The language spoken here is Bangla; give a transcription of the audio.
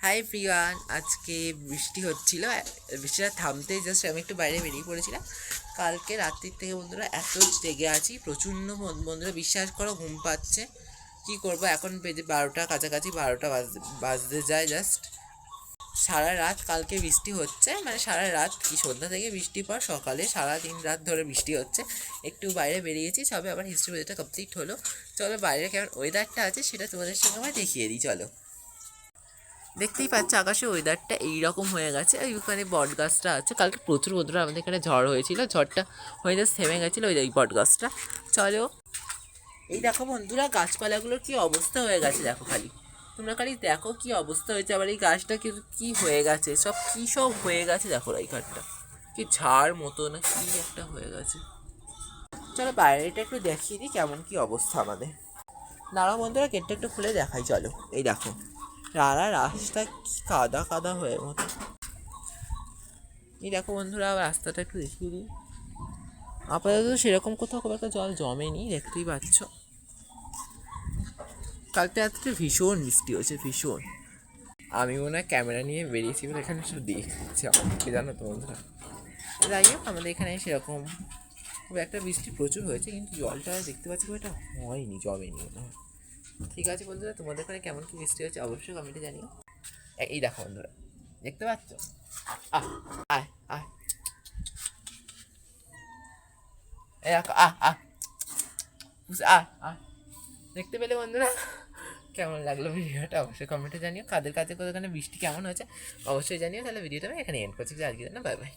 হাই প্রিয়ান, আজকে বৃষ্টি হচ্ছিল। বৃষ্টিটা থামতেই জাস্ট আমি একটু বাইরে বেরিয়ে পড়েছিলাম। কালকে রাত্রির থেকে বন্ধুরা এত জেগে আছি, প্রচণ্ড বন্ধুরা বিশ্বাস করো ঘুম পাচ্ছে। কী করবো, এখন বেজে 12টার কাছাকাছি, 12টা বাজতে যায় জাস্ট। সারা রাত কালকে বৃষ্টি হচ্ছে, মানে সারা রাত কি সন্ধ্যা থেকে বৃষ্টি পর সকালে সারা দিন রাত ধরে বৃষ্টি হচ্ছে। একটু বাইরে বেরিয়েছি, সবে আবার হিস্ট্রি বইটা কমপ্লিট হলো। চলো বাইরে কেমন ওয়েদারটা আছে সেটা তোমাদের সঙ্গে আমার দেখিয়ে দিই। চলো, দেখতেই পাচ্ছ আকাশে ওয়েদারটা এইরকম হয়ে গেছে। ওইখানে বট গাছটা আছে, কালকে প্রচুর বন্ধুরা আমাদের এখানে ঝড় হয়েছিল, ঝড়টা হয়ে জাস্ট থেমে গেছিলো ওই বট গাছটা। চলো, এই দেখো বন্ধুরা গাছপালাগুলোর কি অবস্থা হয়ে গেছে, দেখো খালি তোমরা খালি দেখো কি অবস্থা হয়েছে। আবার এই গাছটা কি হয়ে গেছে, সব হয়ে গেছে, দেখো এই ঘাটটা কি ঝাড় মতো না কি একটা হয়ে গেছে। চলো বাইরেটা একটু দেখিয়ে দিই কেমন কি অবস্থা আমাদের। দাঁড়াও বন্ধুরা, গেটটা একটু খুলে দেখাই। চলো, এই দেখো সারা রাস্তা কি কাদা কাদা হয়ে মতো। এই দেখো বন্ধুরা, রাস্তাটা একটু দেখিয়ে দিই। আপাতত সেরকম কোথাও খুব একটা জল জমেনি, দেখতেই পাচ্ছ। কালকে রাত্রে ভীষণ বৃষ্টি হয়েছে, ভীষণ। আমি মনে হয় ক্যামেরা নিয়ে বেরিয়েছি বলে এখানে শুধু দেখছি আমাকে, জানো তো বন্ধুরা। যাই হোক, আমাদের এখানে সেরকম খুব একটা বৃষ্টি প্রচুর হয়েছে, কিন্তু জলটা দেখতে পাচ্ছি খুব একটা হয়নি, জমেনি মনে হয়। ঠিক আছে বন্ধুরা, তোমাদের এখানে কেমন কি বৃষ্টি হয়েছে অবশ্যই কমেন্টে জানিও। এই দেখো বন্ধুরা, দেখতে পাচ্ছ? আহ আয় আয়, এই দেখো দেখতে পেলে বন্ধুরা? কেমন লাগলো ভিডিওটা অবশ্যই কমেন্টে জানিও। কাদের কাছে কোথাখানে বৃষ্টি কেমন হয়েছে অবশ্যই জানিও। তাহলে ভিডিওটা আমি এখানে এন্ড করছি। আজকে না, বাই বাই।